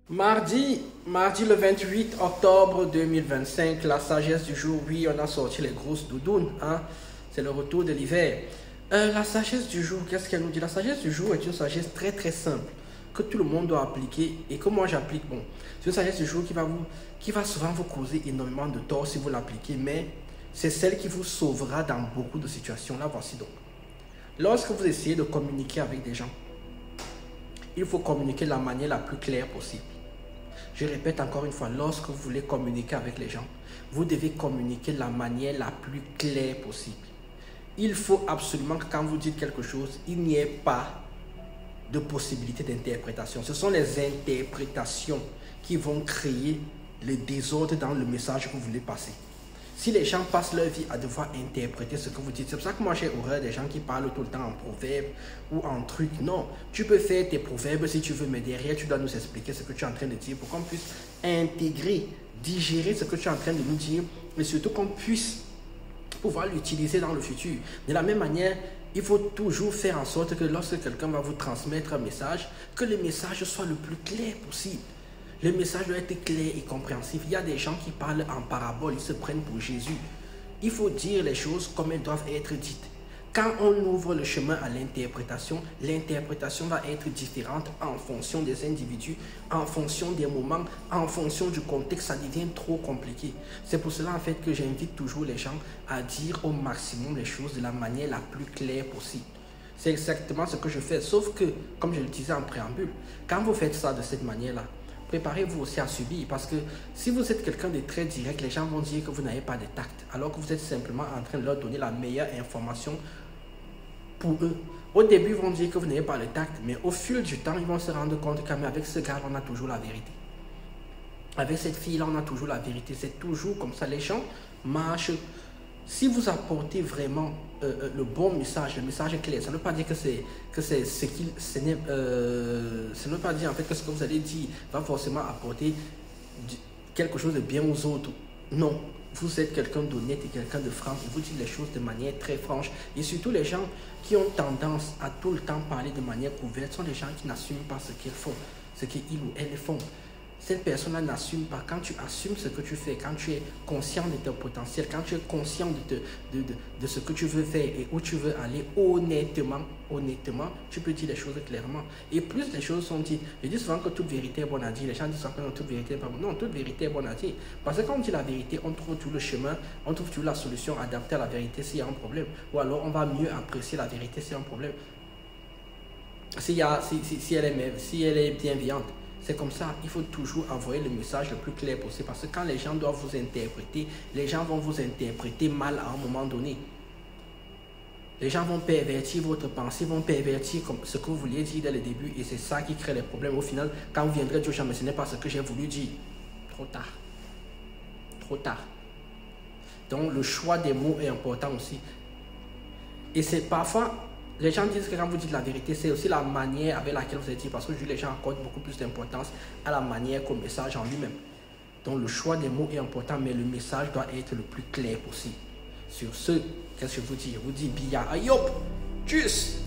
Mardi le 28 octobre 2025, la sagesse du jour. Oui, on a sorti les grosses doudounes, hein. C'est le retour de l'hiver. La sagesse du jour, qu'est-ce qu'elle nous dit? La sagesse du jour est une sagesse très très simple que tout le monde doit appliquer et que moi j'applique. Bon, c'est une sagesse du jour qui va souvent vous causer énormément de tort si vous l'appliquez, mais c'est celle qui vous sauvera dans beaucoup de situations. Là, voici donc. Lorsque vous essayez de communiquer avec des gens, il faut communiquer de la manière la plus claire possible. Je répète encore une fois, lorsque vous voulez communiquer avec les gens, vous devez communiquer de la manière la plus claire possible. Il faut absolument que quand vous dites quelque chose, il n'y ait pas de possibilité d'interprétation. Ce sont les interprétations qui vont créer le désordre dans le message que vous voulez passer. Si les gens passent leur vie à devoir interpréter ce que vous dites, c'est pour ça que moi j'ai horreur des gens qui parlent tout le temps en proverbes ou en trucs. Non, tu peux faire tes proverbes si tu veux, mais derrière tu dois nous expliquer ce que tu es en train de dire pour qu'on puisse intégrer, digérer ce que tu es en train de nous dire, mais surtout qu'on puisse pouvoir l'utiliser dans le futur. De la même manière, il faut toujours faire en sorte que lorsque quelqu'un va vous transmettre un message, que le message soit le plus clair possible. Le message doit être clair et compréhensif. Il y a des gens qui parlent en parabole, ils se prennent pour Jésus. Il faut dire les choses comme elles doivent être dites. Quand on ouvre le chemin à l'interprétation va être différente en fonction des individus, en fonction des moments, en fonction du contexte. Ça devient trop compliqué. C'est pour cela en fait que j'invite toujours les gens à dire au maximum les choses de la manière la plus claire possible. C'est exactement ce que je fais. Sauf que, comme je le disais en préambule, quand vous faites ça de cette manière-là, préparez-vous aussi à subir, parce que si vous êtes quelqu'un de très direct, les gens vont dire que vous n'avez pas de tact, alors que vous êtes simplement en train de leur donner la meilleure information pour eux. Au début, ils vont dire que vous n'avez pas de tact, mais au fil du temps, ils vont se rendre compte qu'avec ce gars, on a toujours la vérité. Avec cette fille-là, on a toujours la vérité. C'est toujours comme ça. Les gens marchent. Si vous apportez vraiment le bon message, le message clair, ça ne veut pas dire que c'est ce qu'il, ça ne veut pas dire en fait que ce que vous allez dire va forcément apporter quelque chose de bien aux autres. Non, vous êtes quelqu'un d'honnête et quelqu'un de franc et vous dites les choses de manière très franche. Et surtout les gens qui ont tendance à tout le temps parler de manière ouverte sont les gens qui n'assument pas ce qu'ils font, ce qu'ils ou elles font. Cette personne-là n'assume pas. Quand tu assumes ce que tu fais, quand tu es conscient de ton potentiel, quand tu es conscient de ce que tu veux faire et où tu veux aller honnêtement, tu peux dire les choses clairement. Et plus les choses sont dites, je dis souvent que toute vérité est bonne à dire. Les gens disent souvent que toute vérité est pas bonne. Non, toute vérité est bonne à dire. Parce que quand on dit la vérité, on trouve tout le chemin, on trouve toujours la solution adaptée à la vérité s'il y a un problème. Ou alors on va mieux apprécier la vérité s'il y a un problème. Si elle est bienveillante. C'est comme ça, il faut toujours envoyer le message le plus clair possible. Parce que quand les gens doivent vous interpréter, les gens vont vous interpréter mal à un moment donné. Les gens vont pervertir votre pensée, vont pervertir comme ce que vous vouliez dire dès le début. Et c'est ça qui crée les problèmes. Au final, quand vous viendrez dire, mais ce n'est pas ce que j'ai voulu dire. Trop tard. Trop tard. Donc le choix des mots est important aussi. Et c'est parfois... Les gens disent que quand vous dites la vérité, c'est aussi la manière avec laquelle vous êtes dit, parce que les gens accordent beaucoup plus d'importance à la manière qu'au message en lui-même. Donc le choix des mots est important, mais le message doit être le plus clair possible. Sur ce, qu'est-ce que je vous dis? Je vous dis, Bia, ayop, tchuss!